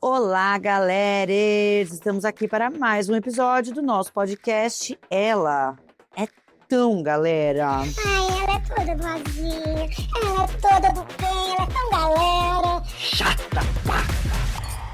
Olá, galeres! Estamos aqui para mais um episódio do nosso podcast Ela é Tão Galera. Ai, ela é toda boazinha, ela é toda do bem, ela é tão galera. Chata, pá!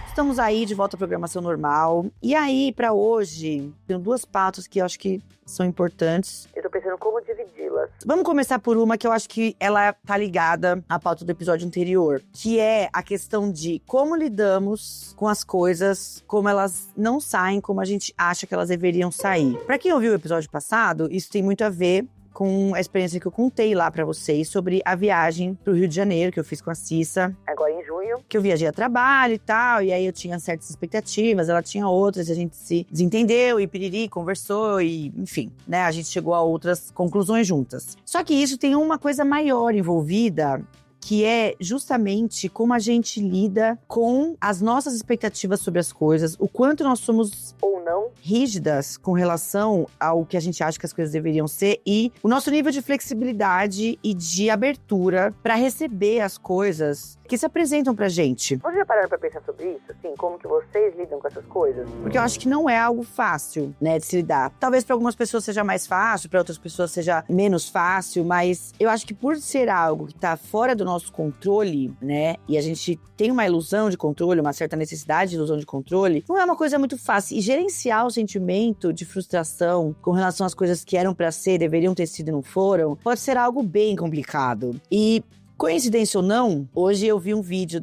Estamos aí de volta à programação normal. E aí, para hoje, tenho duas pautas que eu acho que são importantes. Eu tô pensando como dividi-las. Vamos começar por uma que eu acho que ela tá ligada à pauta do episódio anterior, que é a questão de como lidamos com as coisas, como elas não saem como a gente acha que elas deveriam sair. Pra quem ouviu o episódio passado, isso tem muito a ver com a experiência que eu contei lá pra vocês sobre a viagem pro Rio de Janeiro, que eu fiz com a Cissa, agora em junho. Que eu viajei a trabalho e tal, e aí eu tinha certas expectativas, ela tinha outras, e a gente se desentendeu, e piriri, conversou, e enfim, né, a gente chegou a outras conclusões juntas. Só que isso tem uma coisa maior envolvida, que é justamente como a gente lida com as nossas expectativas sobre as coisas, o quanto nós somos ou não rígidas com relação ao que a gente acha que as coisas deveriam ser e o nosso nível de flexibilidade e de abertura para receber as coisas que se apresentam pra gente. Vocês já pararam pra pensar sobre isso? Assim, como que vocês lidam com essas coisas? Porque eu acho que não é algo fácil, né, de se lidar. Talvez pra algumas pessoas seja mais fácil, pra outras pessoas seja menos fácil, mas eu acho que por ser algo que tá fora do nosso controle, né, e a gente tem uma ilusão de controle, uma certa necessidade de ilusão de controle, não é uma coisa muito fácil. E gerenciar o sentimento de frustração com relação às coisas que eram pra ser, deveriam ter sido e não foram, pode ser algo bem complicado. E coincidência ou não, hoje eu vi um vídeo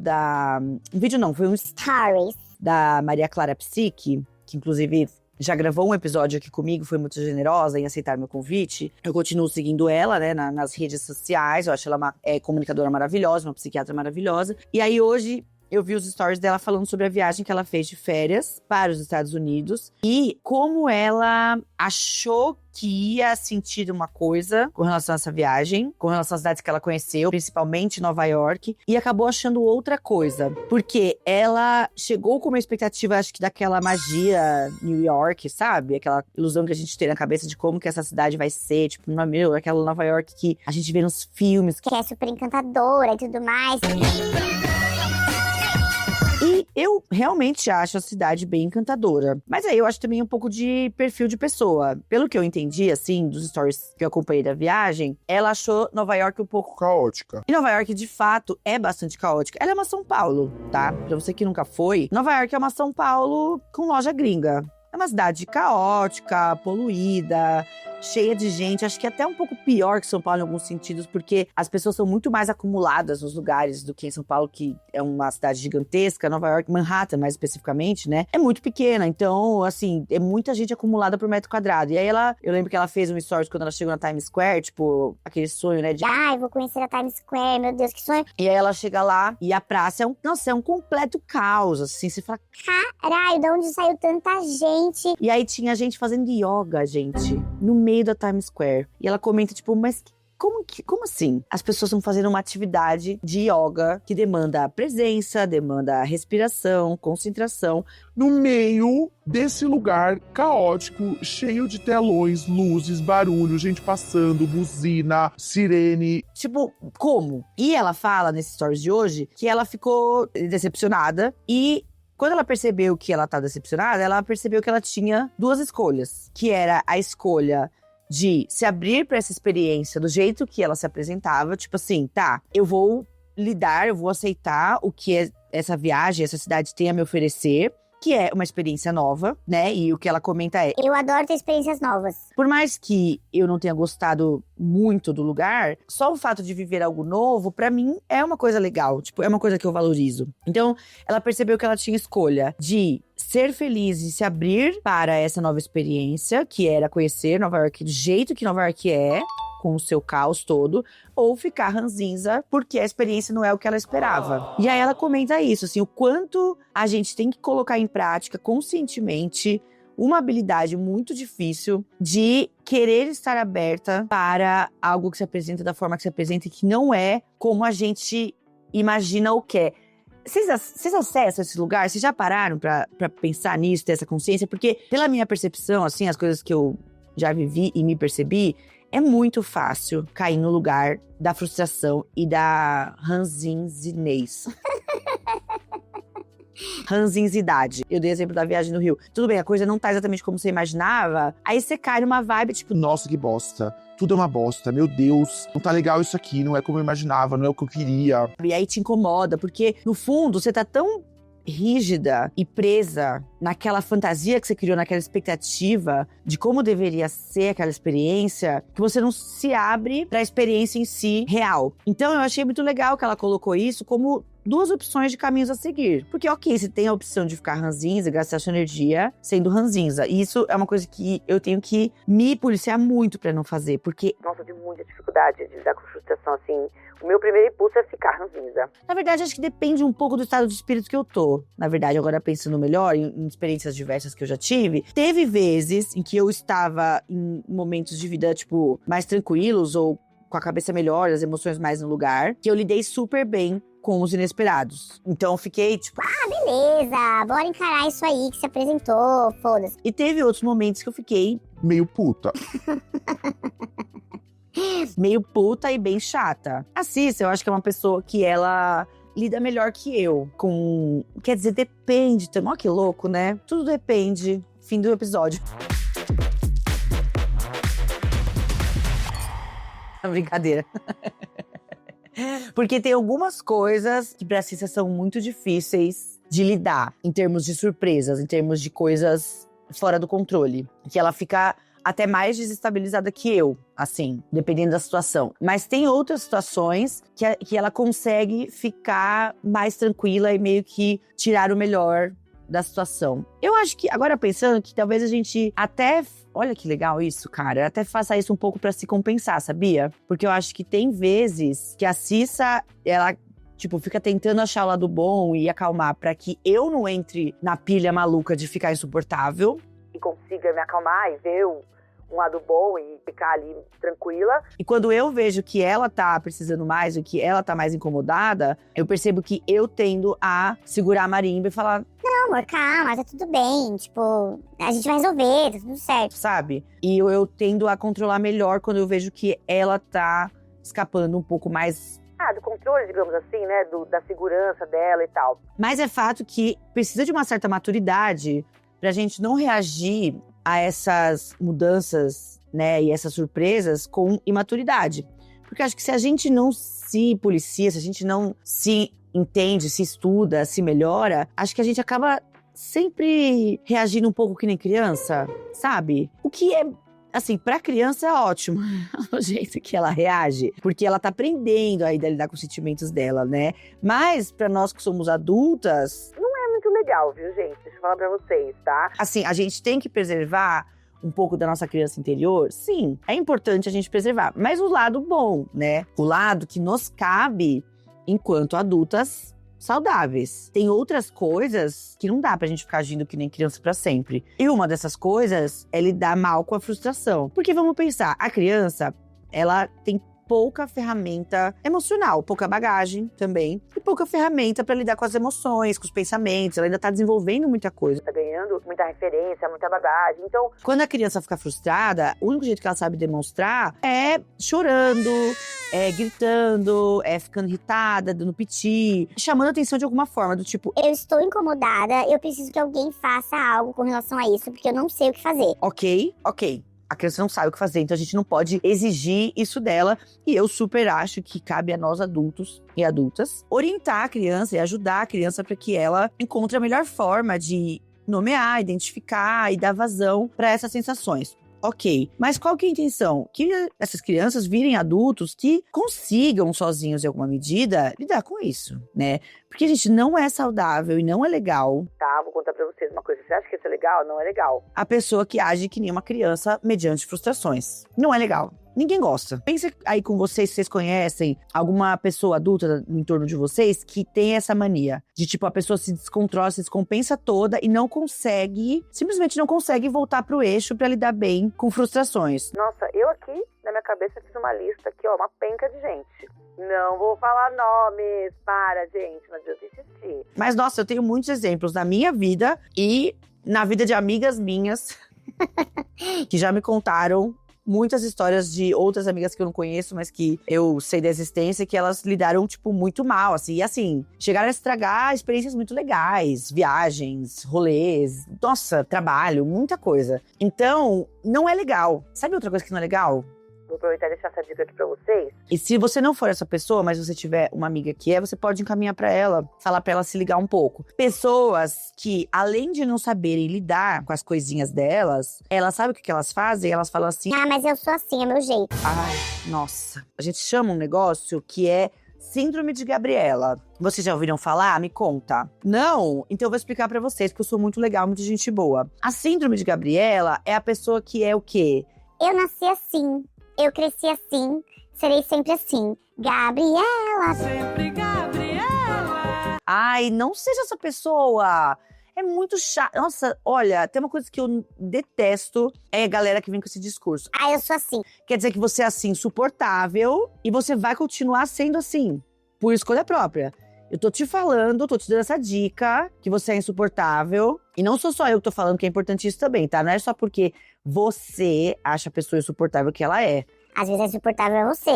foi um Stories. da Maria Clara Psique, que inclusive já gravou um episódio aqui comigo, foi muito generosa em aceitar meu convite. Eu continuo seguindo ela, né, nas redes sociais, eu acho ela uma comunicadora maravilhosa, uma psiquiatra maravilhosa. E aí hoje eu vi os stories dela falando sobre a viagem que ela fez de férias para os Estados Unidos e como ela achou que ia sentir uma coisa com relação a essa viagem, com relação às cidades que ela conheceu, principalmente Nova York, e acabou achando outra coisa. Porque ela chegou com uma expectativa, acho que daquela magia New York, sabe? Aquela ilusão que a gente tem na cabeça de como que essa cidade vai ser, tipo, aquela Nova York que a gente vê nos filmes. Que é super encantadora e tudo mais. E eu realmente acho a cidade bem encantadora. Mas aí eu acho também um pouco de perfil de pessoa. Pelo que eu entendi, assim, dos stories que eu acompanhei da viagem, ela achou Nova York um pouco caótica. E Nova York, de fato, é bastante caótica. Ela é uma São Paulo, tá? Pra você que nunca foi, Nova York é uma São Paulo com loja gringa. É uma cidade caótica, poluída, cheia de gente. Acho que até um pouco pior que São Paulo em alguns sentidos, porque as pessoas são muito mais acumuladas nos lugares do que em São Paulo, que é uma cidade gigantesca. Nova York, Manhattan mais especificamente, né? É muito pequena, então, assim, é muita gente acumulada por metro quadrado. E aí eu lembro que ela fez um stories quando ela chegou na Times Square, tipo, aquele sonho, né? Ai, vou conhecer a Times Square, meu Deus, que sonho. E aí ela chega lá e a praça é um completo caos, assim. Você fala, caralho, de onde saiu tanta gente? E aí tinha gente fazendo yoga, gente, no meio da Times Square. E ela comenta, tipo, mas como assim? As pessoas estão fazendo uma atividade de yoga que demanda presença, demanda respiração, concentração. No meio desse lugar caótico, cheio de telões, luzes, barulho, gente passando, buzina, sirene. Tipo, como? E ela fala nesse stories de hoje que ela ficou decepcionada e quando ela percebeu que ela tá decepcionada, ela percebeu que ela tinha duas escolhas. Que era a escolha de se abrir pra essa experiência do jeito que ela se apresentava. Tipo assim, tá, eu vou aceitar o que essa viagem, essa cidade tem a me oferecer. Que é uma experiência nova, né? E o que ela comenta é: eu adoro ter experiências novas. Por mais que eu não tenha gostado muito do lugar, só o fato de viver algo novo, pra mim, é uma coisa legal. Tipo, é uma coisa que eu valorizo. Então, ela percebeu que ela tinha escolha de ser feliz e se abrir para essa nova experiência, que era conhecer Nova York do jeito que Nova York é, com o seu caos todo, ou ficar ranzinza porque a experiência não é o que ela esperava. E aí ela comenta isso, assim, o quanto a gente tem que colocar em prática conscientemente uma habilidade muito difícil de querer estar aberta para algo que se apresenta da forma que se apresenta e que não é como a gente imagina ou quer. Vocês acessam esse lugar? Vocês já pararam pra pensar nisso, ter essa consciência? Porque, pela minha percepção, assim, as coisas que eu já vivi e me percebi, é muito fácil cair no lugar da frustração e da ranzinzinez. ranzinzidade. Eu dei exemplo da viagem no Rio. Tudo bem, a coisa não tá exatamente como você imaginava. Aí você cai numa vibe, tipo, Nossa, que bosta. Tudo é uma bosta. Meu Deus, não tá legal isso aqui. Não é como eu imaginava, não é o que eu queria. e aí te incomoda, porque no fundo você tá tão rígida e presa naquela fantasia que você criou, naquela expectativa de como deveria ser aquela experiência, que você não se abre para a experiência em si real. Então eu achei muito legal que ela colocou isso como duas opções de caminhos a seguir. Porque, ok, você tem a opção de ficar ranzinza, gastar sua energia sendo ranzinza. E isso é uma coisa que eu tenho que me policiar muito pra não fazer. Porque, nossa, eu tenho muita dificuldade de lidar com frustração, assim. O meu primeiro impulso é ficar ranzinza. Na verdade, acho que depende um pouco do estado de espírito que eu tô. Na verdade, agora pensando melhor, em experiências diversas que eu já tive, teve vezes em que eu estava em momentos de vida, tipo, mais tranquilos ou com a cabeça melhor, as emoções mais no lugar, que eu lidei super bem com os inesperados. Então eu fiquei tipo, Beleza, bora encarar isso aí que se apresentou, foda-se. e teve outros momentos que eu fiquei Meio puta. meio puta e bem chata. A Cissa, eu acho que é uma pessoa que ela lida melhor que eu com... Quer dizer, depende também. Olha que louco, né? Tudo depende. Fim do episódio. Brincadeira. Porque tem algumas coisas que pra Cissa são muito difíceis de lidar. Em termos de surpresas, em termos de coisas fora do controle. Que ela fica até mais desestabilizada que eu, assim, dependendo da situação. Mas tem outras situações que ela consegue ficar mais tranquila e meio que tirar o melhor da situação. Eu acho que, agora pensando, que talvez a gente até... Olha que legal isso, cara. Até faça isso um pouco pra se compensar, sabia? Porque eu acho que tem vezes que a Cissa, ela... tipo, fica tentando achar o lado bom e acalmar pra que eu não entre na pilha maluca de ficar insuportável. E consiga me acalmar e ver um lado bom e ficar ali tranquila. E quando eu vejo que ela tá precisando mais, ou que ela tá mais incomodada, eu percebo que eu tendo a segurar a marimba e falar, Não, amor, calma, tá tudo bem. Tipo, a gente vai resolver, tá tudo certo. sabe? E eu tendo a controlar melhor quando eu vejo que ela tá escapando um pouco mais do controle, digamos assim, né? Da segurança dela e tal. Mas é fato que precisa de uma certa maturidade pra gente não reagir a essas mudanças, né? E essas surpresas com imaturidade. Porque eu acho que se a gente não se policia, se a gente não se entende, se estuda, se melhora, acho que a gente acaba sempre reagindo um pouco que nem criança, sabe? O que é... Assim, pra criança é ótimo o jeito que ela reage, porque ela tá aprendendo ainda a lidar com os sentimentos dela, né? Mas pra nós que somos adultas, não é muito legal, viu, gente? Deixa eu falar pra vocês, tá? Assim, a gente tem que preservar um pouco da nossa criança interior? Sim, é importante a gente preservar, mas o lado bom, né? O lado que nos cabe enquanto adultas saudáveis. Tem outras coisas que não dá pra gente ficar agindo que nem criança pra sempre. E uma dessas coisas é lidar mal com a frustração. Porque vamos pensar, a criança, ela tem pouca ferramenta emocional, pouca bagagem também, e pouca ferramenta pra lidar com as emoções, com os pensamentos. Ela ainda tá desenvolvendo muita coisa. Tá ganhando muita referência, muita bagagem. Então, quando a criança fica frustrada, o único jeito que ela sabe demonstrar é chorando, é gritando, é ficando irritada, dando piti, chamando a atenção de alguma forma, do tipo, Eu estou incomodada, eu preciso que alguém faça algo com relação a isso, porque eu não sei o que fazer. ok. A criança não sabe o que fazer, então a gente não pode exigir isso dela. E eu super acho que cabe a nós adultos e adultas orientar a criança e ajudar a criança para que ela encontre a melhor forma de nomear, identificar e dar vazão para essas sensações. Ok, mas qual que é a intenção? Que essas crianças virem adultos que consigam sozinhos, em alguma medida, lidar com isso, né? Porque, gente, não é saudável e não é legal. Tá, vou contar pra vocês uma coisa. Você acha que isso é legal? Não é legal. A pessoa que age que nem uma criança mediante frustrações. Não é legal. Ninguém gosta. Pensa aí com vocês, se vocês conhecem alguma pessoa adulta no entorno de vocês que tem essa mania. De tipo, a pessoa se descontrola, se descompensa toda e não consegue, simplesmente não consegue voltar pro eixo pra lidar bem com frustrações. Nossa, eu aqui, na minha cabeça, fiz uma lista aqui, ó, uma penca de gente. Não vou falar nomes, para, gente, não adianta insistir. Mas, nossa, eu tenho muitos exemplos na minha vida e na vida de amigas minhas que já me contaram muitas histórias de outras amigas que eu não conheço, mas que eu sei da existência, que elas lidaram, tipo, muito mal, assim. E assim, chegaram a estragar experiências muito legais, viagens, rolês, nossa, trabalho, muita coisa. Então, não é legal. Sabe outra coisa que não é legal? Vou aproveitar e deixar essa dica aqui pra vocês. E se você não for essa pessoa, mas você tiver uma amiga que é, você pode encaminhar pra ela, falar pra ela se ligar um pouco. Pessoas que, além de não saberem lidar com as coisinhas delas, elas sabem o que elas fazem? Elas falam assim... Ah, mas eu sou assim, é meu jeito. Ai, nossa. A gente chama um negócio que é Síndrome de Gabriela. Vocês já ouviram falar? Me conta. Não? Então eu vou explicar pra vocês, porque eu sou muito legal, muito gente boa. A Síndrome de Gabriela é a pessoa que é o quê? Eu nasci assim. Eu cresci assim, serei sempre assim. Gabriela. Sempre Gabriela. Ai, não seja essa pessoa. É muito chato. Nossa, olha, tem uma coisa que eu detesto, é a galera que vem com esse discurso. Ah, eu sou assim. Quer dizer que você é assim, insuportável, e você vai continuar sendo assim, por escolha própria. Eu tô te falando, tô te dando essa dica, que você é insuportável. E não sou só eu que tô falando que é importante isso também, tá? Não é só porque você acha a pessoa insuportável que ela é. Às vezes é insuportável é você.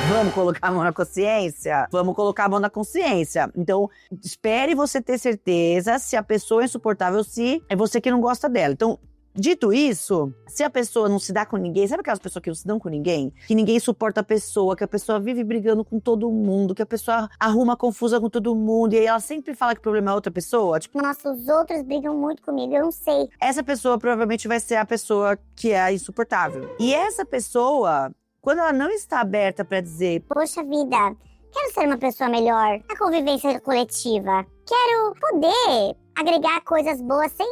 Vamos colocar a mão na consciência? Vamos colocar a mão na consciência. Então, espere você ter certeza se a pessoa é insuportável, se é você que não gosta dela. Então, dito isso, se a pessoa não se dá com ninguém, sabe aquelas pessoas que não se dão com ninguém? Que ninguém suporta a pessoa, que a pessoa vive brigando com todo mundo, que a pessoa arruma confusão com todo mundo, e aí ela sempre fala que o problema é outra pessoa. Tipo, Nossa, os outros brigam muito comigo, eu não sei. essa pessoa provavelmente vai ser a pessoa que é insuportável. E essa pessoa, quando ela não está aberta pra dizer, Poxa vida, quero ser uma pessoa melhor. A convivência coletiva. Quero poder agregar coisas boas sem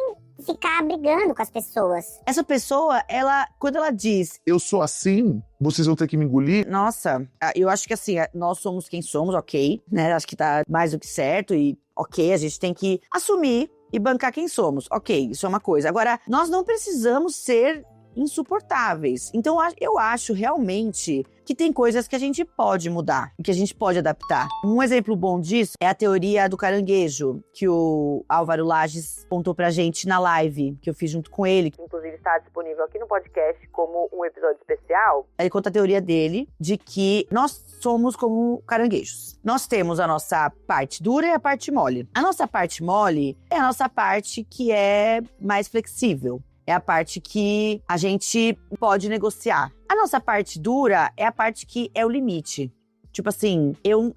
ficar brigando com as pessoas. essa pessoa, ela, quando ela diz, Eu sou assim, vocês vão ter que me engolir? nossa, eu acho que assim, nós somos quem somos, ok, né? Acho que tá mais do que certo e ok, a gente tem que assumir e bancar quem somos. Ok, isso é uma coisa. Agora, nós não precisamos ser insuportáveis. Então, eu acho realmente que tem coisas que a gente pode mudar, que a gente pode adaptar. Um exemplo bom disso é a teoria do caranguejo, que o Álvaro Lages contou pra gente na live, que eu fiz junto com ele, que inclusive está disponível aqui no podcast como um episódio especial. Ele conta a teoria dele de que nós somos como caranguejos. Nós temos a nossa parte dura e a parte mole. A nossa parte mole é a nossa parte que é mais flexível. É a parte que a gente pode negociar. A nossa parte dura é a parte que é o limite. Tipo assim,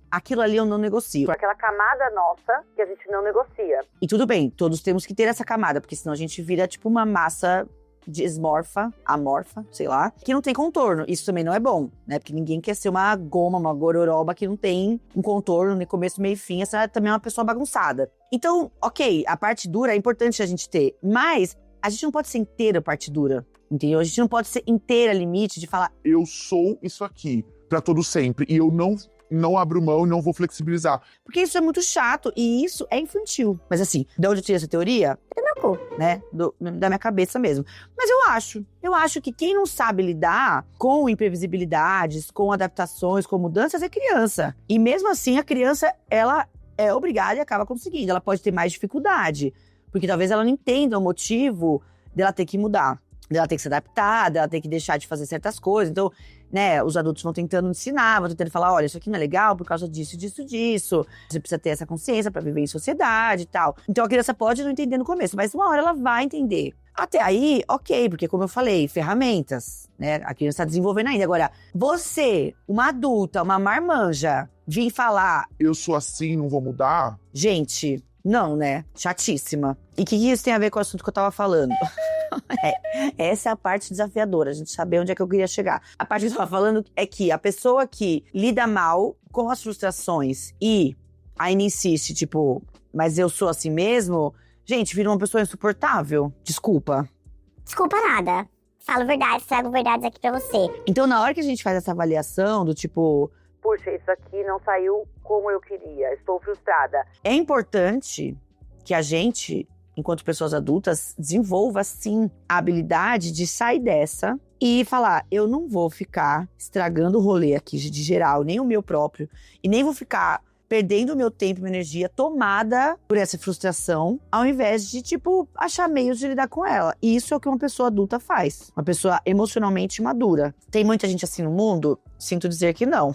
aquilo ali eu não negocio. Aquela camada nossa que a gente não negocia. E tudo bem, todos temos que ter essa camada, porque senão a gente vira tipo uma massa dismorfa, amorfa, sei lá, que não tem contorno. Isso também não é bom, né? Porque ninguém quer ser uma goma, uma gororoba que não tem um contorno, nem começo, meio e fim. Essa também é uma pessoa bagunçada. Então, ok, a parte dura é importante a gente ter, mas a gente não pode ser inteira parte dura, entendeu? A gente não pode ser inteira limite de falar, Eu sou isso aqui, pra todo sempre. E eu não abro mão e não vou flexibilizar. porque isso é muito chato e isso é infantil. Mas assim, de onde eu tirei essa teoria? Do meu cu, né? Da minha cabeça mesmo. Mas eu acho que quem não sabe lidar com imprevisibilidades, com adaptações, com mudanças é criança. E mesmo assim, a criança, ela é obrigada e acaba conseguindo. Ela pode ter mais dificuldade, porque talvez ela não entenda o motivo dela ter que mudar, dela ter que se adaptar, dela ter que deixar de fazer certas coisas. Então, né, os adultos vão tentando ensinar, vão tentando falar, olha, isso aqui não é legal por causa disso, disso, disso. Você precisa ter essa consciência pra viver em sociedade e tal. Então a criança pode não entender no começo, mas uma hora ela vai entender. Até aí, ok, porque como eu falei, ferramentas, né, a criança tá desenvolvendo ainda. Agora, você, uma adulta, uma marmanja, vir falar, Eu sou assim, não vou mudar? gente, não, né? Chatíssima. E o que isso tem a ver com o assunto que eu tava falando? Essa é a parte desafiadora, a gente saber onde é que eu queria chegar. A parte que eu tava falando é que a pessoa que lida mal com as frustrações e ainda insiste, tipo, mas eu sou assim mesmo, gente, vira uma pessoa insuportável. Desculpa. Desculpa nada. Falo verdade, trago verdades aqui pra você. Então, na hora que a gente faz essa avaliação do tipo, puxa, isso aqui não saiu como eu queria, estou frustrada. É importante que a gente, enquanto pessoas adultas, desenvolva, sim, a habilidade de sair dessa e falar, eu não vou ficar estragando o rolê aqui de geral, nem o meu próprio, e nem vou ficar perdendo o meu tempo e minha energia tomada por essa frustração, ao invés de, tipo, achar meios de lidar com ela. E isso é o que uma pessoa adulta faz. Uma pessoa emocionalmente madura. Tem muita gente assim no mundo? Sinto dizer que não.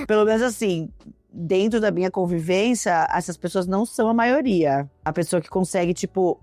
Pelo menos assim, dentro da minha convivência, essas pessoas não são a maioria. A pessoa que consegue, tipo...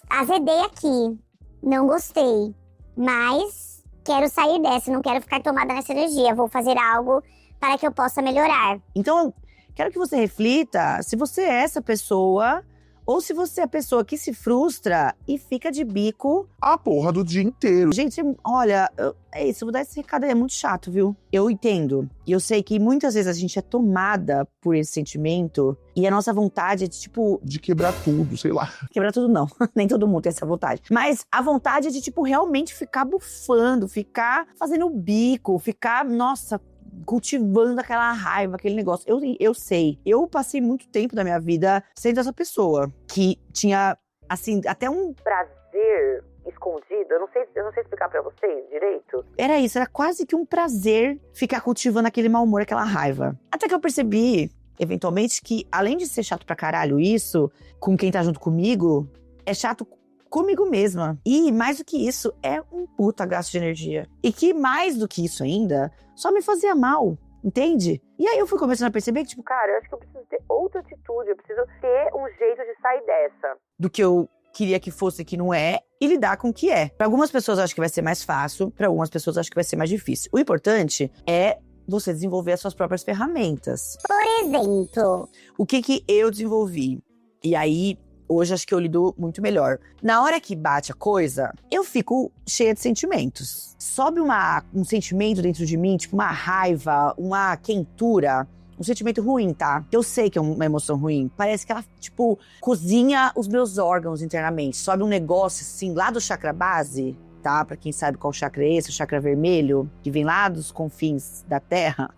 Azedei aqui. Não gostei. Mas quero sair dessa, não quero ficar tomada nessa energia. Vou fazer algo para que eu possa melhorar. Então, quero que você reflita se você é essa pessoa ou se você é a pessoa que se frustra e fica de bico. A porra do dia inteiro. Gente, olha, é isso, eu vou dar esse recado aí, é muito chato, viu? Eu entendo. E eu sei que muitas vezes a gente é tomada por esse sentimento e a nossa vontade é de, tipo... De quebrar tudo, sei lá. Quebrar tudo não, nem todo mundo tem essa vontade. Mas a vontade é de, tipo, realmente ficar bufando, ficar fazendo bico, ficar, nossa... cultivando aquela raiva, aquele negócio. Eu sei. Eu passei muito tempo da minha vida sendo essa pessoa que tinha, assim, até um prazer escondido. Eu não sei explicar pra vocês direito. Era isso, era quase que um prazer ficar cultivando aquele mau humor, aquela raiva. Até que eu percebi, eventualmente, que além de ser chato pra caralho isso, com quem tá junto comigo, é chato comigo mesma. E, mais do que isso, é um puta gasto de energia. E que, mais do que isso ainda, só me fazia mal, entende? E aí eu fui começando a perceber que, tipo, cara, eu acho que eu preciso ter outra atitude, eu preciso ter um jeito de sair dessa. Do que eu queria que fosse, que não é, e lidar com o que é. Para algumas pessoas eu acho que vai ser mais fácil, para algumas pessoas eu acho que vai ser mais difícil. O importante é você desenvolver as suas próprias ferramentas. Por exemplo, o que eu desenvolvi? E aí... hoje acho que eu lido muito melhor. Na hora que bate a coisa, eu fico cheia de sentimentos. Sobe um sentimento dentro de mim, tipo uma raiva, uma quentura, um sentimento ruim, tá? Eu sei que é uma emoção ruim. Parece que ela, tipo, cozinha os meus órgãos internamente. Sobe um negócio, assim, lá do chakra base, tá? Pra quem sabe qual chakra é esse, o chakra vermelho, que vem lá dos confins da Terra,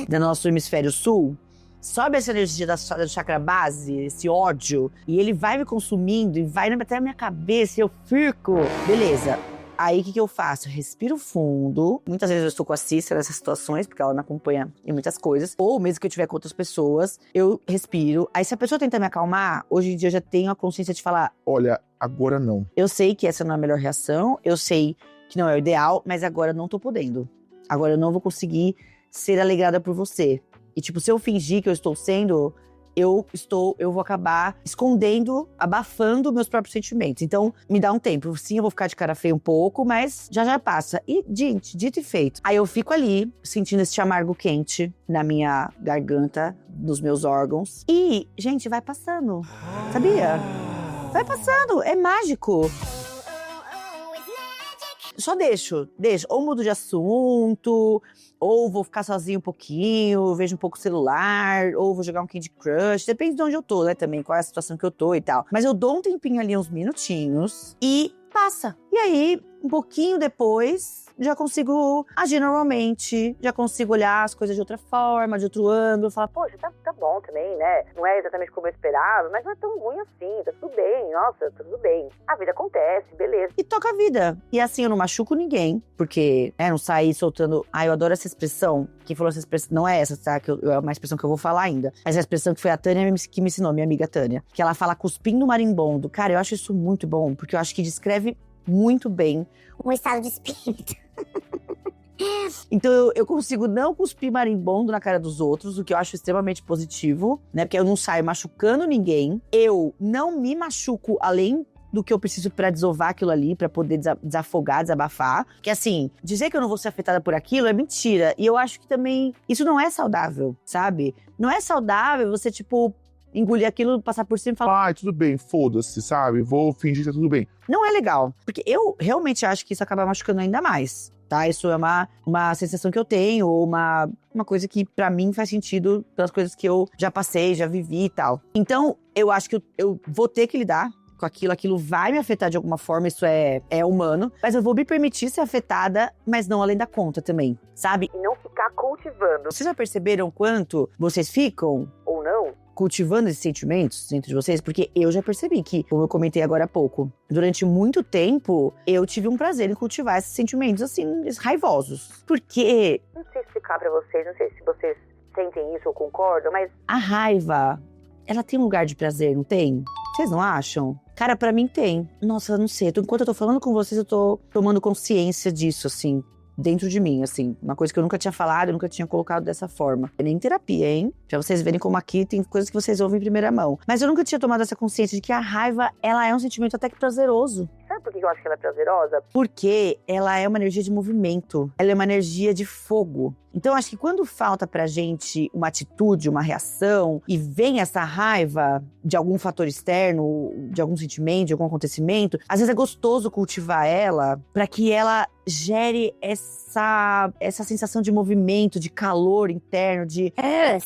do nosso hemisfério sul. Sobe essa energia do chakra base, esse ódio, e ele vai me consumindo e vai até a minha cabeça e eu fico... Beleza. Aí, o que eu faço? Respiro fundo. Muitas vezes eu estou com a Cícera nessas situações, porque ela me acompanha em muitas coisas. Ou mesmo que eu estiver com outras pessoas, eu respiro. Aí, se a pessoa tenta me acalmar, hoje em dia eu já tenho a consciência de falar... Olha, agora não. Eu sei que essa não é a melhor reação, eu sei que não é o ideal, mas agora eu não tô podendo. Agora eu não vou conseguir ser alegrada por você. E, tipo, se eu fingir que eu estou sendo, eu vou acabar escondendo, abafando meus próprios sentimentos. Então, me dá um tempo. Sim, eu vou ficar de cara feia um pouco, mas já passa. E, gente, dito e feito. Aí eu fico ali, sentindo esse amargo quente na minha garganta, nos meus órgãos. E, gente, vai passando. Sabia? Vai passando. É mágico. Só deixo. Ou mudo de assunto, ou vou ficar sozinho um pouquinho, vejo um pouco o celular, ou vou jogar um Candy Crush. Depende de onde eu tô, né, também, qual é a situação que eu tô e tal. Mas eu dou um tempinho ali, uns minutinhos, e passa. E aí, um pouquinho depois, já consigo agir normalmente, já consigo olhar as coisas de outra forma, de outro ângulo, falar, poxa, tá bom também, né? Não é exatamente como eu esperava, mas não é tão ruim assim, tá tudo bem, nossa, tá tudo bem. A vida acontece, beleza. E toca a vida. E assim, eu não machuco ninguém, porque, né, não sair soltando... eu adoro essa expressão. Quem falou essa expressão, não é essa, tá? É uma expressão que eu vou falar ainda. Mas é a expressão que foi a Tânia que me ensinou, minha amiga Tânia. Que ela fala cuspindo marimbondo. Cara, eu acho isso muito bom, porque eu acho que descreve muito bem um estado de espírito. Então eu consigo não cuspir marimbondo na cara dos outros, o que eu acho extremamente positivo, né? Porque eu não saio machucando ninguém. Eu não me machuco além do que eu preciso pra desovar aquilo ali, pra poder desafogar, desabafar. Porque assim, dizer que eu não vou ser afetada por aquilo é mentira. E eu acho que também isso não é saudável, sabe? Não é saudável você, tipo, engolir aquilo, passar por cima e falar... tudo bem, foda-se, sabe? Vou fingir que tá tudo bem. Não é legal. Porque eu realmente acho que isso acaba machucando ainda mais, tá? Isso é uma sensação que eu tenho, ou uma coisa que pra mim faz sentido pelas coisas que eu já passei, já vivi e tal. Então, eu acho que eu vou ter que lidar com aquilo vai me afetar de alguma forma, isso é humano. Mas eu vou me permitir ser afetada, mas não além da conta também, sabe? E não ficar cultivando. Vocês já perceberam quanto vocês ficam, ou não, cultivando esses sentimentos dentro de vocês? Porque eu já percebi que, como eu comentei agora há pouco, durante muito tempo, eu tive um prazer em cultivar esses sentimentos, assim, raivosos. Porque, não sei explicar colocar pra vocês, não sei se vocês sentem isso ou concordam, mas a raiva, ela tem um lugar de prazer, não tem? Vocês não acham? Cara, pra mim tem. Nossa, eu não sei. Enquanto eu tô falando com vocês, eu tô tomando consciência disso, assim, dentro de mim, assim. Uma coisa que eu nunca tinha falado, eu nunca tinha colocado dessa forma. É nem terapia, hein? Pra vocês verem como aqui tem coisas que vocês ouvem em primeira mão. Mas eu nunca tinha tomado essa consciência de que a raiva, ela é um sentimento até que prazeroso. Sabe por que eu acho que ela é prazerosa? Porque ela é uma energia de movimento. Ela é uma energia de fogo. Então, eu acho que quando falta pra gente uma atitude, uma reação, e vem essa raiva de algum fator externo, de algum sentimento, de algum acontecimento, às vezes é gostoso cultivar ela pra que ela gere essa sensação de movimento, de calor interno,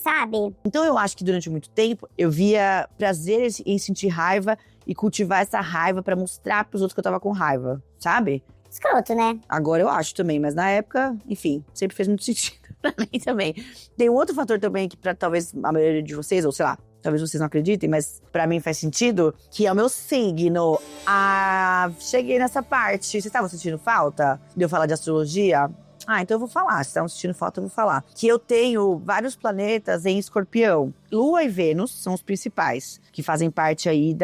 Sabe? Então, eu acho que durante muito tempo, eu via prazer em sentir raiva e cultivar essa raiva pra mostrar pros outros que eu tava com raiva, sabe? Escroto, né? Agora eu acho também, mas na época, enfim, sempre fez muito sentido pra mim também. Tem um outro fator também que pra talvez a maioria de vocês, ou sei lá, talvez vocês não acreditem, mas pra mim faz sentido, que é o meu signo. Cheguei nessa parte. Vocês estavam sentindo falta de eu falar de astrologia? Então eu vou falar. Se estavam sentindo falta, eu vou falar. Que eu tenho vários planetas em Escorpião. Lua e Vênus são os principais, que fazem parte aí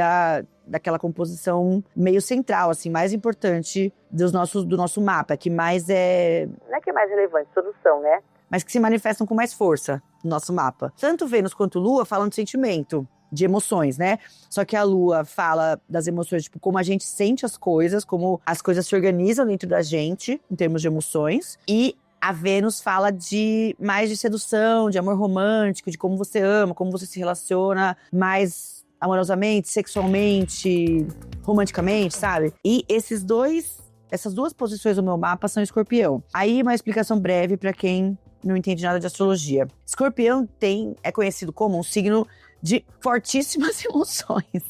daquela composição meio central, assim, mais importante do nosso mapa, que mais é... Não é que é mais relevante, todos são, né? Mas que se manifestam com mais força no nosso mapa. Tanto Vênus quanto Lua falam de sentimento, de emoções, né? Só que a Lua fala das emoções, tipo, como a gente sente as coisas, como as coisas se organizam dentro da gente, em termos de emoções. E a Vênus fala mais de sedução, de amor romântico, de como você ama, como você se relaciona mais amorosamente, sexualmente, romanticamente, sabe? E essas duas posições do meu mapa são Escorpião. Aí uma explicação breve pra quem não entende nada de astrologia. Escorpião é conhecido como um signo de fortíssimas emoções.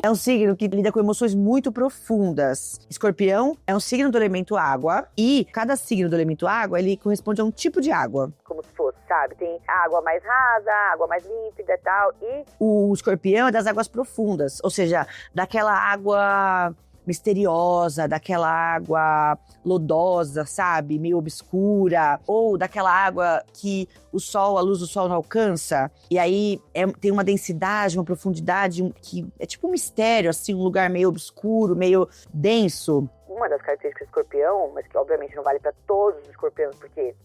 É um signo que lida com emoções muito profundas. Escorpião é um signo do elemento água e cada signo do elemento água, ele corresponde a um tipo de água. Como se fosse, sabe? Tem água mais rasa, água mais límpida e tal. E o escorpião é das águas profundas, ou seja, daquela água misteriosa, daquela água lodosa, sabe? Meio obscura. Ou daquela água que a luz do sol não alcança. E aí tem uma densidade, uma profundidade que é tipo um mistério, assim, um lugar meio obscuro, meio denso. Uma das características do escorpião, mas que obviamente não vale para todos os escorpiões, porque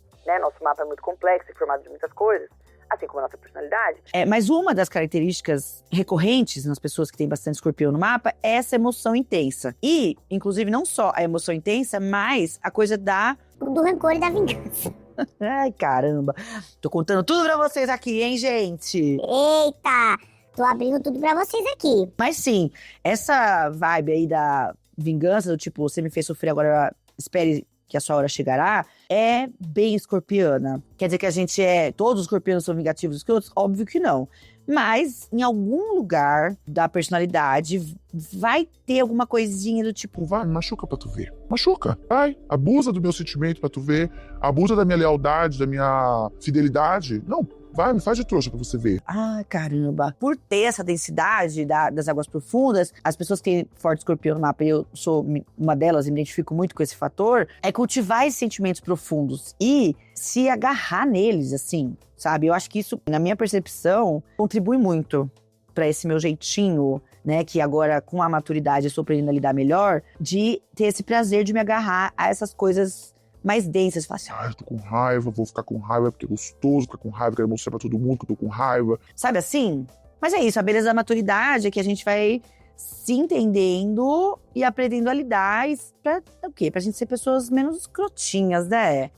nosso mapa é muito complexo e formado de muitas coisas, assim como a nossa personalidade. Mas uma das características recorrentes nas pessoas que têm bastante escorpião no mapa é essa emoção intensa. E, inclusive, não só a emoção intensa, mas a coisa do rancor e da vingança. Ai, caramba. Tô contando tudo pra vocês aqui, hein, gente? Eita! Tô abrindo tudo pra vocês aqui. Mas sim, essa vibe aí da vingança, do tipo, você me fez sofrer, agora espere que a sua hora chegará, é bem escorpiana. Quer dizer que todos os escorpianos são vingativos que outros? Óbvio que não. Mas, em algum lugar da personalidade, vai ter alguma coisinha do tipo... Vai, me machuca pra tu ver. Machuca. Vai, abusa do meu sentimento pra tu ver. Abusa da minha lealdade, da minha fidelidade. Não, vai, me faz de trouxa pra você ver. Caramba. Por ter essa densidade das águas profundas, as pessoas que têm forte escorpião no mapa, e eu sou uma delas, e me identifico muito com esse fator, é cultivar esses sentimentos profundos e se agarrar neles, assim, sabe? Eu acho que isso, na minha percepção, contribui muito pra esse meu jeitinho, né? Que agora, com a maturidade, eu estou aprendendo a lidar melhor, de ter esse prazer de me agarrar a essas coisas mais densas. Fala assim, eu tô com raiva, vou ficar com raiva porque é gostoso ficar com raiva, quero mostrar pra todo mundo que eu tô com raiva. Sabe assim? Mas é isso, a beleza da maturidade é que a gente vai se entendendo e aprendendo a lidar pra o quê? Pra gente ser pessoas menos escrotinhas, né?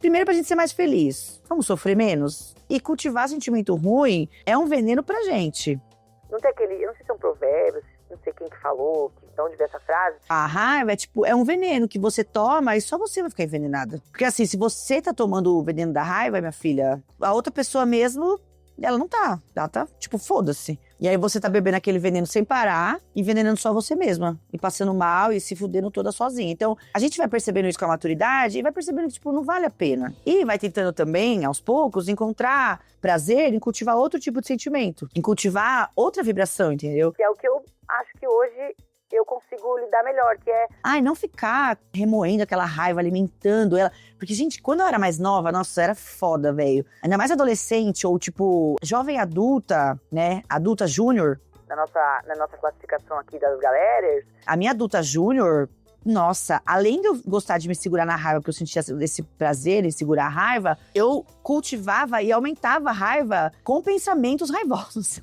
Primeiro pra gente ser mais feliz. Vamos sofrer menos? E cultivar sentimento ruim é um veneno pra gente. Não tem eu não sei se é um provérbio, não sei quem que falou, de onde veio essa frase. A raiva é um veneno que você toma e só você vai ficar envenenada. Porque assim, se você tá tomando o veneno da raiva, minha filha, a outra pessoa mesmo, ela não tá. Ela tá, tipo, foda-se. E aí você tá bebendo aquele veneno sem parar, envenenando só você mesma. E passando mal e se fudendo toda sozinha. Então, a gente vai percebendo isso com a maturidade e vai percebendo que, tipo, não vale a pena. E vai tentando também, aos poucos, encontrar prazer em cultivar outro tipo de sentimento. Em cultivar outra vibração, entendeu? Que é o que eu acho que hoje eu consigo lidar melhor, que é... Ai, não ficar remoendo aquela raiva, alimentando ela. Porque, gente, quando eu era mais nova, nossa, era foda, velho. Ainda mais adolescente ou, tipo, jovem adulta, né? Adulta júnior. Na nossa classificação aqui das galeras. A minha adulta júnior... Nossa, além de eu gostar de me segurar na raiva, porque eu sentia esse prazer em segurar a raiva, eu cultivava e aumentava a raiva com pensamentos raivosos.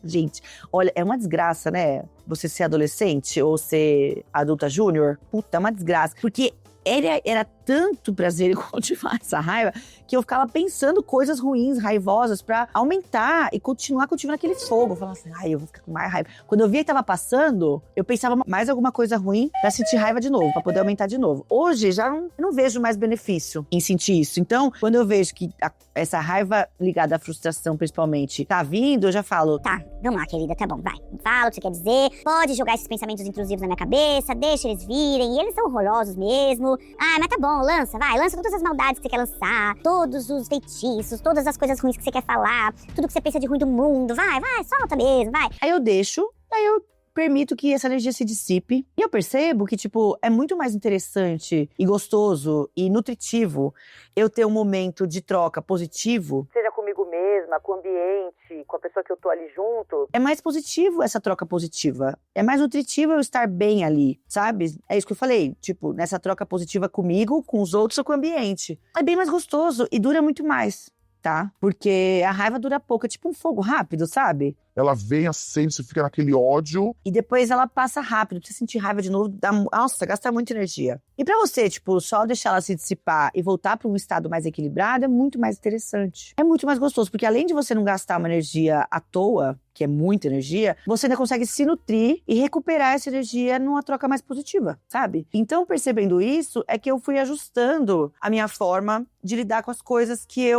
Gente, olha, é uma desgraça, né? Você ser adolescente ou ser adulta júnior. Puta, é uma desgraça. Porque era tanto prazer em cultivar essa raiva que eu ficava pensando coisas ruins, raivosas, pra aumentar e continuar cultivando aquele fogo. Eu falava assim, ai, eu vou ficar com mais raiva. Quando eu via que tava passando, eu pensava mais alguma coisa ruim pra sentir raiva de novo, pra poder aumentar de novo. Hoje, já não vejo mais benefício em sentir isso. Então, quando eu vejo que essa raiva ligada à frustração, principalmente, tá vindo, eu já falo... Tá, vamos lá, querida, tá bom, vai. Fala o que você quer dizer, pode jogar esses pensamentos intrusivos na minha cabeça, deixa eles virem, e eles são horrorosos mesmo. Ah, mas tá bom, lança todas as maldades que você quer lançar, todos os feitiços, todas as coisas ruins que você quer falar, tudo que você pensa de ruim do mundo, vai, solta mesmo, vai. Aí eu deixo, aí eu permito que essa energia se dissipe. E eu percebo que, tipo, é muito mais interessante e gostoso e nutritivo eu ter um momento de troca positivo, seja comigo mesma, com o ambiente, com a pessoa que eu tô ali junto. É mais positivo essa troca positiva. É mais nutritivo eu estar bem ali, sabe? É isso que eu falei, tipo, nessa troca positiva comigo, com os outros ou com o ambiente. É bem mais gostoso e dura muito mais, tá? Porque a raiva dura pouco, é tipo um fogo rápido, sabe? Ela vem, acende, você fica naquele ódio. E depois ela passa rápido. Pra você sentir raiva de novo, nossa, gasta muita energia. E pra você, tipo, só deixar ela se dissipar e voltar pra um estado mais equilibrado é muito mais interessante. É muito mais gostoso, porque além de você não gastar uma energia à toa, que é muita energia, você ainda consegue se nutrir e recuperar essa energia numa troca mais positiva, sabe? Então, percebendo isso, é que eu fui ajustando a minha forma de lidar com as coisas que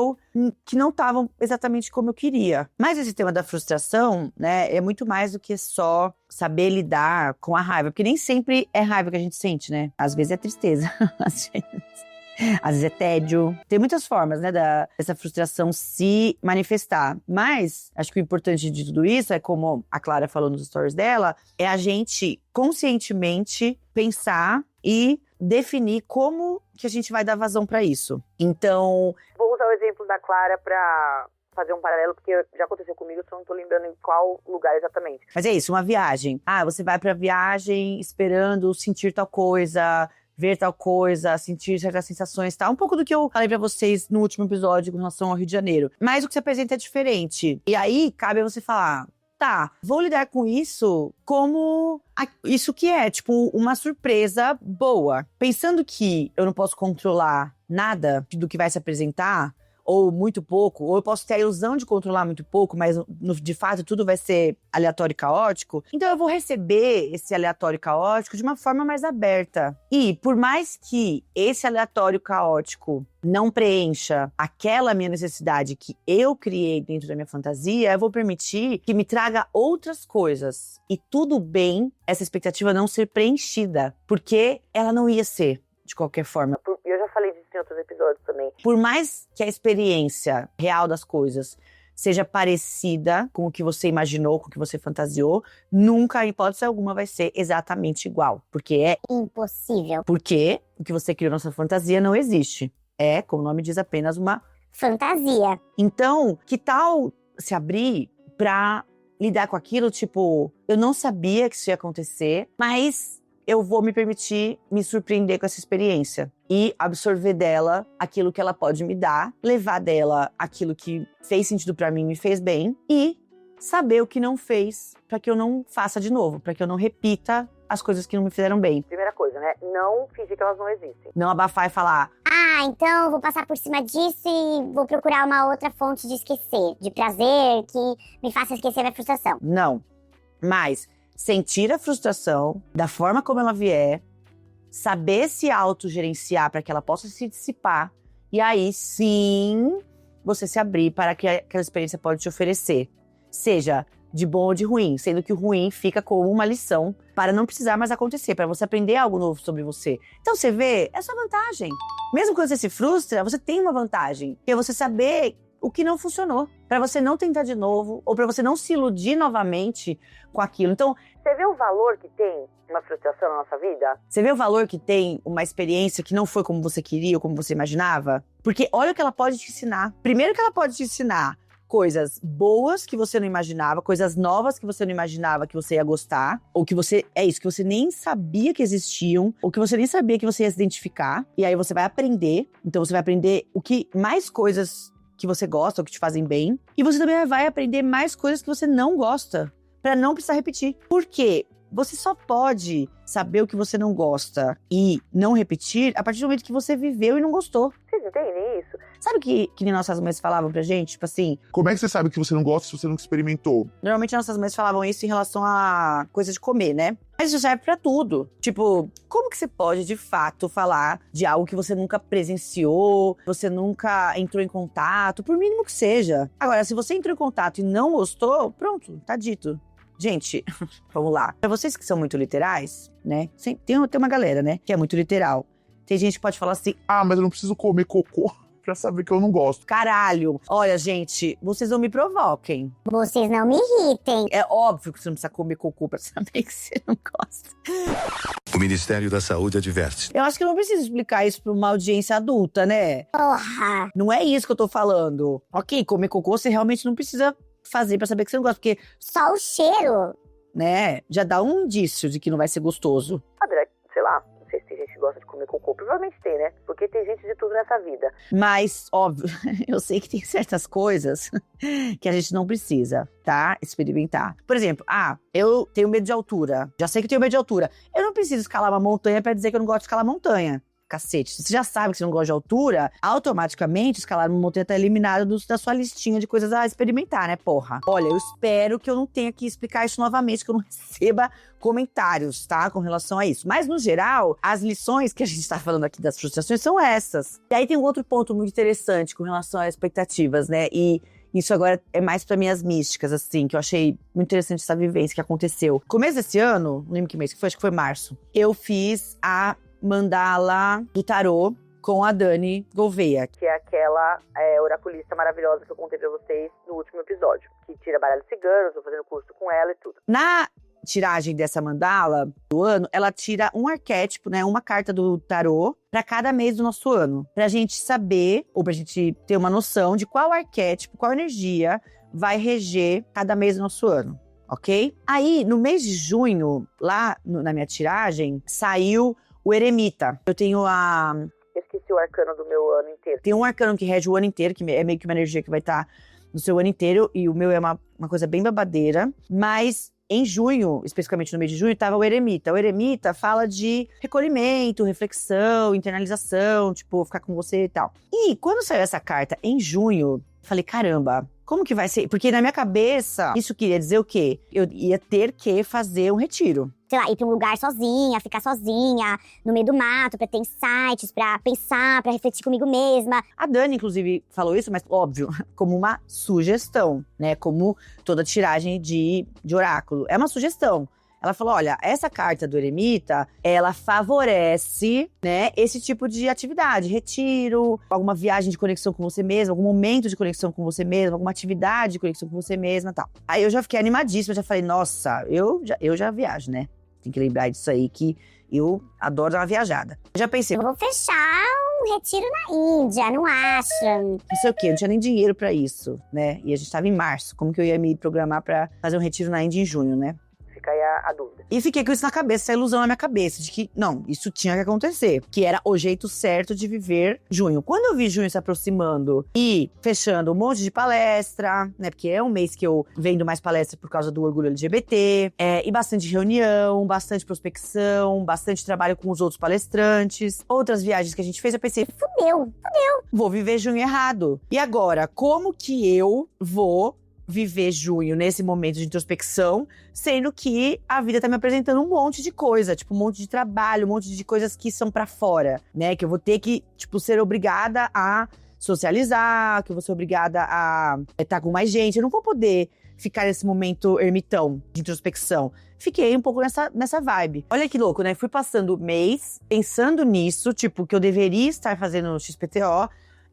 não estavam exatamente como eu queria. Mas esse tema da frustração, né, é muito mais do que só saber lidar com a raiva, porque nem sempre é raiva que a gente sente, né? Às vezes é tristeza, às vezes é tédio. Tem muitas formas, né, dessa frustração se manifestar. Mas acho que o importante de tudo isso é, como a Clara falou nos stories dela, é a gente conscientemente pensar e definir como que a gente vai dar vazão para isso. Então, vou usar o exemplo da Clara para fazer um paralelo, porque já aconteceu comigo, só não tô lembrando em qual lugar exatamente. Mas é isso, uma viagem. Ah, você vai pra viagem esperando sentir tal coisa, ver tal coisa, sentir certas sensações, tá? Um pouco do que eu falei pra vocês no último episódio com relação ao Rio de Janeiro. Mas o que se apresenta é diferente. E aí, cabe a você falar, tá, vou lidar com isso como isso que é, tipo, uma surpresa boa. Pensando que eu não posso controlar nada do que vai se apresentar, ou muito pouco, ou eu posso ter a ilusão de controlar muito pouco, mas de fato tudo vai ser aleatório e caótico. Então eu vou receber esse aleatório e caótico de uma forma mais aberta. E por mais que esse aleatório caótico não preencha aquela minha necessidade que eu criei dentro da minha fantasia, eu vou permitir que me traga outras coisas. E tudo bem essa expectativa não ser preenchida, porque ela não ia ser de qualquer forma. Eu já falei disso em outros episódios também. Por mais que a experiência real das coisas seja parecida com o que você imaginou, com o que você fantasiou, nunca, em hipótese alguma, vai ser exatamente igual. Porque é impossível. Porque o que você criou na sua fantasia não existe. É, como o nome diz, apenas uma fantasia. Então, que tal se abrir pra lidar com aquilo, tipo, eu não sabia que isso ia acontecer, mas eu vou me permitir me surpreender com essa experiência e absorver dela aquilo que ela pode me dar, levar dela aquilo que fez sentido pra mim, me fez bem, e saber o que não fez pra que eu não faça de novo, pra que eu não repita as coisas que não me fizeram bem. Primeira coisa, né? Não fingir que elas não existem. Não abafar e falar, ah, então vou passar por cima disso e vou procurar uma outra fonte de esquecer, de prazer que me faça esquecer a minha frustração. Não. Mas sentir a frustração da forma como ela vier, saber se autogerenciar para que ela possa se dissipar, e aí sim você se abrir para que aquela experiência pode te oferecer. Seja de bom ou de ruim, sendo que o ruim fica como uma lição para não precisar mais acontecer, para você aprender algo novo sobre você. Então você vê, é sua vantagem. Mesmo quando você se frustra, você tem uma vantagem, que é você saber o que não funcionou. pra você não tentar de novo, ou pra você não se iludir novamente com aquilo. Então, você vê o valor que tem uma frustração na nossa vida? Você vê o valor que tem uma experiência que não foi como você queria ou como você imaginava? Porque olha o que ela pode te ensinar. Primeiro que ela pode te ensinar coisas boas que você não imaginava, coisas novas que você não imaginava que você ia gostar, ou que você, que você nem sabia que existiam, ou que você nem sabia que você ia se identificar, e aí você vai aprender. Então você vai aprender mais coisas que você gosta ou que te fazem bem, e você também vai aprender mais coisas que você não gosta, pra não precisar repetir. Por quê? Você só pode saber o que você não gosta e não repetir a partir do momento que você viveu e não gostou. Vocês entendem isso? Sabe que nem nossas mães falavam pra gente? Tipo assim... Como é que você sabe que você não gosta se você não experimentou? Normalmente nossas mães falavam isso em relação a coisa de comer, né? Mas isso serve pra tudo. Tipo, como que você pode, de fato, falar de algo que você nunca presenciou, você nunca entrou em contato, por mínimo que seja. Agora, se você entrou em contato e não gostou, pronto, tá dito. Gente, vamos lá. Pra vocês que são muito literais, né? Tem uma galera, né? Que é muito literal. Tem gente que pode falar assim... Ah, mas eu não preciso comer cocô pra saber que eu não gosto. Caralho. Olha, gente, vocês não me provoquem. Vocês não me irritem. É óbvio que você não precisa comer cocô pra saber que você não gosta. O Ministério da Saúde adverte. Eu acho que eu não preciso explicar isso pra uma audiência adulta, né? Porra. Não é isso que eu tô falando. Ok, comer cocô você realmente não precisa fazer pra saber que você não gosta, porque, Só o cheiro. né, já dá um indício de que não vai ser gostoso. Sabe, sei lá, não sei se tem gente que gosta de comer cocô, provavelmente tem, né? Porque tem gente de tudo nessa vida. Mas, óbvio, eu sei que tem certas coisas que a gente não precisa, tá? Experimentar. Por exemplo, eu tenho medo de altura. Já sei que eu tenho medo de altura. Eu não preciso escalar uma montanha pra dizer que eu não gosto de escalar montanha. Cacete, você já sabe que você não gosta de altura, automaticamente escalar uma montanha tá eliminado da sua listinha de coisas a experimentar, né, porra? Olha, eu espero que eu não tenha que explicar isso novamente, que eu não receba comentários, tá, com relação a isso. Mas, no geral, as lições que a gente tá falando aqui das frustrações são essas. E aí tem um outro ponto muito interessante com relação às expectativas, né, e isso agora é mais pra minhas místicas, assim, que eu achei muito interessante essa vivência que aconteceu. Começo desse ano, não lembro que mês que foi, acho que foi março, eu fiz a mandala do tarô com a Dani Gouveia, que é aquela oraculista maravilhosa que eu contei pra vocês no último episódio, que tira baralho cigano, tô fazendo curso com ela e tudo. Na tiragem dessa mandala do ano, ela tira um arquétipo, né, uma carta do tarô pra cada mês do nosso ano, pra gente saber, ou pra gente ter uma noção de qual arquétipo, qual energia vai reger cada mês do nosso ano. Ok? Aí, no mês de junho, lá na minha tiragem, saiu o Eremita. Eu tenho Eu esqueci o arcano do meu ano inteiro. Tem um arcano que rege o ano inteiro, que é meio que uma energia que vai estar no seu ano inteiro, e o meu é uma coisa bem babadeira. Mas em junho, especificamente no mês de junho, estava o Eremita. O Eremita fala de recolhimento, reflexão, internalização, tipo, ficar com você e tal. E quando saiu essa carta em junho, falei, caramba, como que vai ser? Porque na minha cabeça, isso queria dizer o quê? Eu ia ter que fazer um retiro. Sei lá, ir pra um lugar sozinha, ficar sozinha, no meio do mato, pra ter insights, pra pensar, pra refletir comigo mesma. A Dani, inclusive, falou isso, mas óbvio, como uma sugestão, né? Como toda tiragem de oráculo. É uma sugestão. Ela falou, olha, essa carta do Eremita, ela favorece, né, esse tipo de atividade, retiro, alguma viagem de conexão com você mesma, algum momento de conexão com você mesma, alguma atividade de conexão com você mesma e tal. Aí eu já fiquei animadíssima, já falei, nossa, eu já viajo, né? Tem que lembrar disso aí, que eu adoro dar uma viajada. Eu já pensei, Eu vou fechar um retiro na Índia, não acha? não sei o quê, não tinha nem dinheiro pra isso, né? E a gente tava em março, como que eu ia me programar pra fazer um retiro na Índia em junho, né? Fica aí a dúvida. E fiquei com isso na cabeça, essa ilusão na minha cabeça, de que, não, isso tinha que acontecer. Que era o jeito certo de viver junho. Quando eu vi junho se aproximando e fechando um monte de palestra, né, porque é um mês que eu vendo mais palestra por causa do orgulho LGBT, e bastante reunião, bastante prospecção, bastante trabalho com os outros palestrantes, outras viagens que a gente fez, eu pensei, Fudeu. vou viver junho errado. E agora, como que eu vou viver junho nesse momento de introspecção, sendo que a vida tá me apresentando um monte de coisa, tipo, um monte de trabalho, um monte de coisas que são pra fora, né? Que eu vou ter que, tipo, ser obrigada a socializar, que eu vou ser obrigada a estar com mais gente. Eu não vou poder ficar nesse momento ermitão de introspecção. Fiquei um pouco nessa vibe. Olha que louco, né? Fui passando o mês pensando nisso, tipo, que eu deveria estar fazendo XPTO,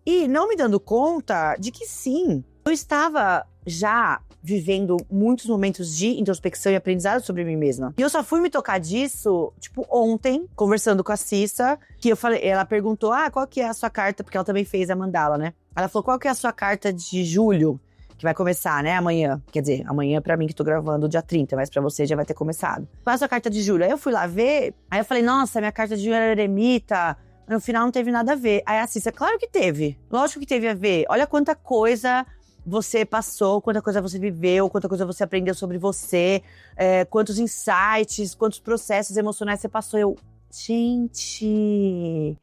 e não me dando conta de que sim, Eu estava já vivendo muitos momentos de introspecção e aprendizado sobre mim mesma. E eu só fui me tocar disso, tipo, ontem, conversando com a Cissa, que eu falei, ela perguntou, qual que é a sua carta? Porque ela também fez a mandala, né? Ela falou, qual que é a sua carta de julho? Que vai começar, né, amanhã. Quer dizer, amanhã pra mim que tô gravando dia 30, mas pra você já vai ter começado. Qual é a sua carta de julho? Aí eu fui lá ver, aí eu falei, nossa, minha carta de julho era eremita. No final não teve nada a ver. Aí a Cissa, claro que teve. Lógico que teve a ver. Olha quanta coisa você passou, quanta coisa você viveu, quanta coisa você aprendeu sobre você, quantos insights, quantos processos emocionais você passou. Eu, gente...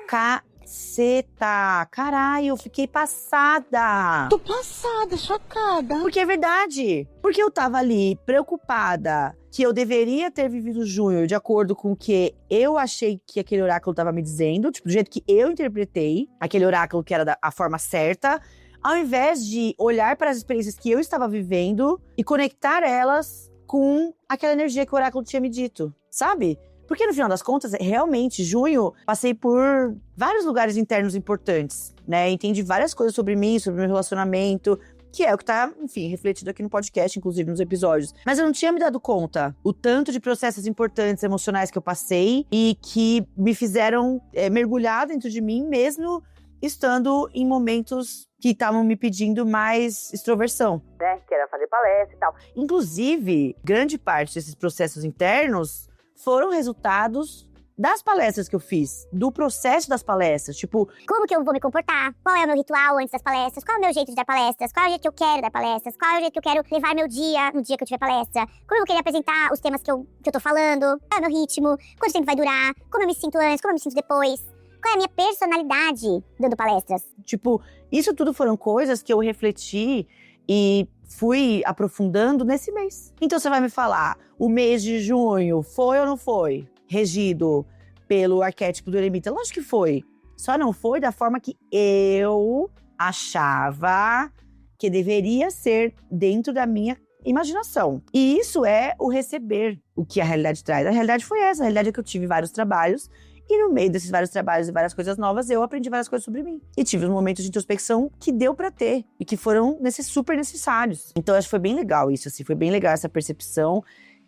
Caceta! Caralho, eu fiquei passada! Tô passada, chocada. Porque é verdade. Porque eu tava ali preocupada que eu deveria ter vivido junho de acordo com o que eu achei que aquele oráculo tava me dizendo, tipo, do jeito que eu interpretei aquele oráculo que era a forma certa, ao invés de olhar para as experiências que eu estava vivendo e conectar elas com aquela energia que o oráculo tinha me dito, sabe? Porque no final das contas, realmente, junho, passei por vários lugares internos importantes, né? Entendi várias coisas sobre mim, sobre o meu relacionamento, que é o que tá, enfim, refletido aqui no podcast, inclusive nos episódios. Mas eu não tinha me dado conta o tanto de processos importantes emocionais que eu passei e que me fizeram mergulhar dentro de mim, mesmo estando em momentos que estavam me pedindo mais extroversão, né? Que era fazer palestra e tal. Inclusive, grande parte desses processos internos foram resultados das palestras que eu fiz, do processo das palestras, tipo... Como que eu vou me comportar? Qual é o meu ritual antes das palestras? Qual é o meu jeito de dar palestras? Qual é o jeito que eu quero dar palestras? Qual é o jeito que eu quero levar meu dia no dia que eu tiver palestra? Como eu vou querer apresentar os temas que eu tô falando? Qual é o meu ritmo? Quanto tempo vai durar? Como eu me sinto antes? Como eu me sinto depois? Qual é a minha personalidade dando palestras? Tipo, isso tudo foram coisas que eu refleti e fui aprofundando nesse mês. Então você vai me falar, o mês de junho foi ou não foi regido pelo arquétipo do eremita? Lógico que foi. Só não foi da forma que eu achava que deveria ser dentro da minha imaginação. E isso é o receber o que a realidade traz. A realidade foi essa. A realidade é que eu tive vários trabalhos e no meio desses vários trabalhos e várias coisas novas, eu aprendi várias coisas sobre mim. E tive uns momentos de introspecção que deu pra ter e que foram super necessários. Então, acho que foi bem legal isso, assim. Foi bem legal essa percepção.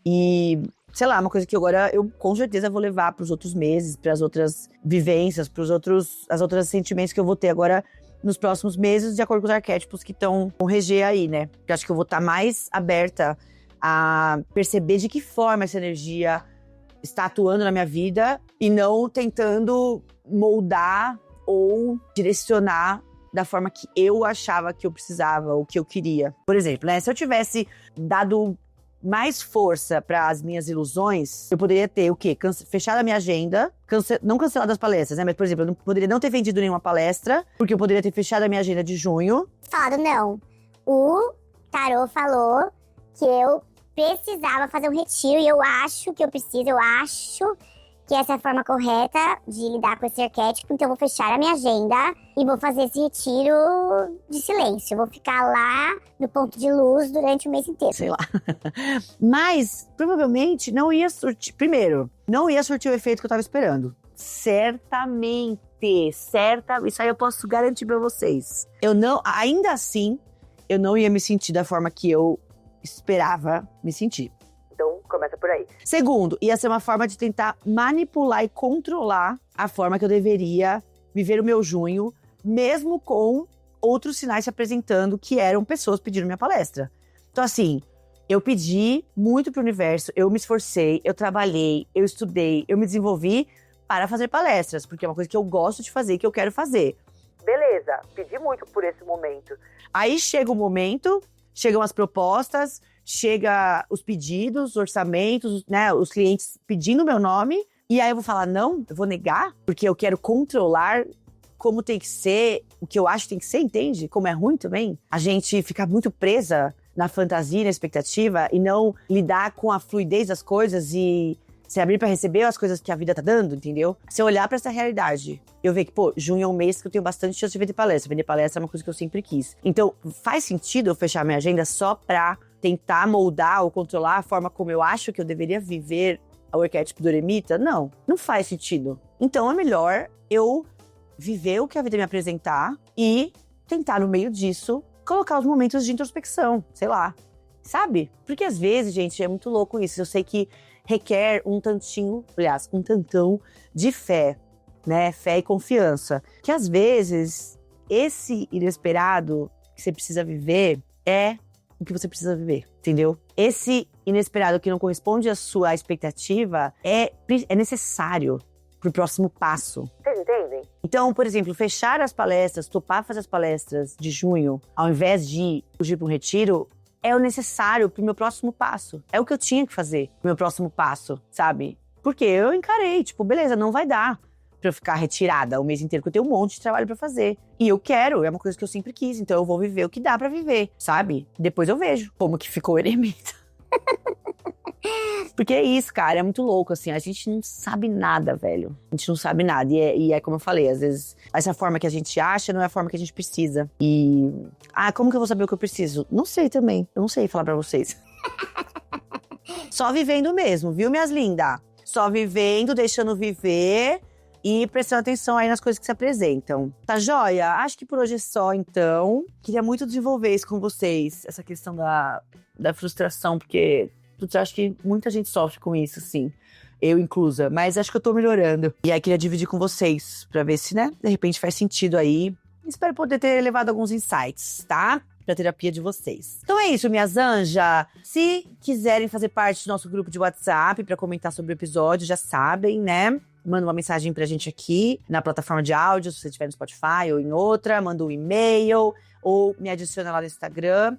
E, sei lá, uma coisa que agora eu com certeza vou levar pros outros meses, pras outras vivências, as outras sentimentos que eu vou ter agora nos próximos meses, de acordo com os arquétipos que estão com reger aí, né? Porque acho que eu vou estar mais aberta a perceber de que forma essa energia está atuando na minha vida e não tentando moldar ou direcionar da forma que eu achava que eu precisava ou que eu queria. Por exemplo, né, se eu tivesse dado mais força para as minhas ilusões, eu poderia ter o quê? Fechado a minha agenda, não cancelado as palestras, né? Mas, por exemplo, eu não poderia não ter vendido nenhuma palestra, porque eu poderia ter fechado a minha agenda de junho. Falado não. O tarô falou que eu precisava fazer um retiro e eu acho que essa é a forma correta de lidar com esse arquétipo, então eu vou fechar a minha agenda e vou fazer esse retiro de silêncio. Eu vou ficar lá no ponto de luz durante o mês inteiro. Sei lá. Mas, provavelmente, não ia surtir... Primeiro, não ia surtir o efeito que eu tava esperando. Certamente. Isso aí eu posso garantir pra vocês. Ainda assim, eu não ia me sentir da forma que eu esperava me sentir. Então, começa por aí. Segundo, ia ser uma forma de tentar manipular e controlar a forma que eu deveria viver o meu junho, mesmo com outros sinais se apresentando que eram pessoas pedindo minha palestra. Então, assim, eu pedi muito pro universo, eu me esforcei, eu trabalhei, eu estudei, eu me desenvolvi para fazer palestras, porque é uma coisa que eu gosto de fazer e que eu quero fazer. Beleza, pedi muito por esse momento. Aí chega o momento, chegam as propostas, chega os pedidos, os orçamentos, né, os clientes pedindo meu nome, e aí eu vou falar não, eu vou negar, porque eu quero controlar como tem que ser, o que eu acho que tem que ser, entende? Como é ruim também. A gente fica muito presa na fantasia, na expectativa, e não lidar com a fluidez das coisas e se abrir pra receber as coisas que a vida tá dando, entendeu? Se eu olhar pra essa realidade, eu ver que, junho é um mês que eu tenho bastante chance de vender palestra. Vender palestra é uma coisa que eu sempre quis. Então, faz sentido eu fechar minha agenda só pra tentar moldar ou controlar a forma como eu acho que eu deveria viver o arquétipo do eremita? Não faz sentido. Então, é melhor eu viver o que a vida me apresentar e tentar no meio disso colocar os momentos de introspecção, sei lá, sabe? Porque às vezes, gente, é muito louco isso. Eu sei que requer um tantão de fé, né? Fé e confiança. Que às vezes, esse inesperado que você precisa viver é o que você precisa viver, entendeu? Esse inesperado que não corresponde à sua expectativa é necessário pro próximo passo. Vocês entendem? Então, por exemplo, fechar as palestras, topar fazer as palestras de junho, ao invés de fugir para um retiro, é o necessário pro meu próximo passo. É o que eu tinha que fazer pro meu próximo passo, sabe? Porque eu encarei, tipo, beleza, não vai dar pra eu ficar retirada o mês inteiro, porque eu tenho um monte de trabalho pra fazer. E eu quero, é uma coisa que eu sempre quis, então eu vou viver o que dá pra viver, sabe? Depois eu vejo como que ficou o eremita. Porque é isso, cara, é muito louco, assim, a gente não sabe nada, velho. A gente não sabe nada, e é como eu falei, às vezes, essa forma que a gente acha não é a forma que a gente precisa. E, como que eu vou saber o que eu preciso? Não sei também, eu não sei falar pra vocês. Só vivendo mesmo, viu, minhas lindas? Só vivendo, deixando viver e prestando atenção aí nas coisas que se apresentam. Tá joia? Acho que por hoje é só, então. Queria muito desenvolver isso com vocês, essa questão da frustração, porque eu acho que muita gente sofre com isso, assim. Eu inclusa, mas acho que eu tô melhorando. E aí queria dividir com vocês, pra ver se, né, de repente faz sentido aí. Espero poder ter levado alguns insights, tá? Pra terapia de vocês. Então é isso, minhas anjas. Se quiserem fazer parte do nosso grupo de WhatsApp pra comentar sobre o episódio, já sabem, né? Manda uma mensagem pra gente aqui na plataforma de áudio, se você estiver no Spotify ou em outra. Manda um e-mail ou me adiciona lá no Instagram,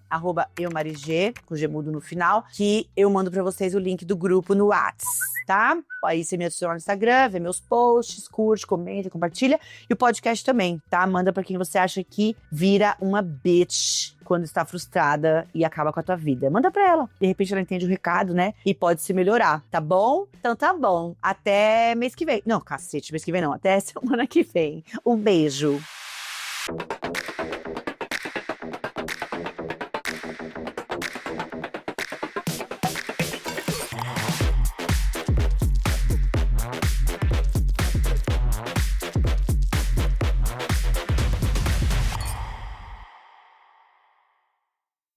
@eumarigê, com G mudo no final, que eu mando pra vocês o link do grupo no WhatsApp, tá? Aí você me adiciona no Instagram, vê meus posts, curte, comenta, compartilha. E o podcast também, tá? Manda pra quem você acha que vira uma bitch quando está frustrada e acaba com a tua vida. Manda pra ela. De repente ela entende o recado, né? E pode se melhorar, tá bom? Então tá bom. Até mês que vem. Não, cacete, mês que vem não. Até semana que vem. Um beijo.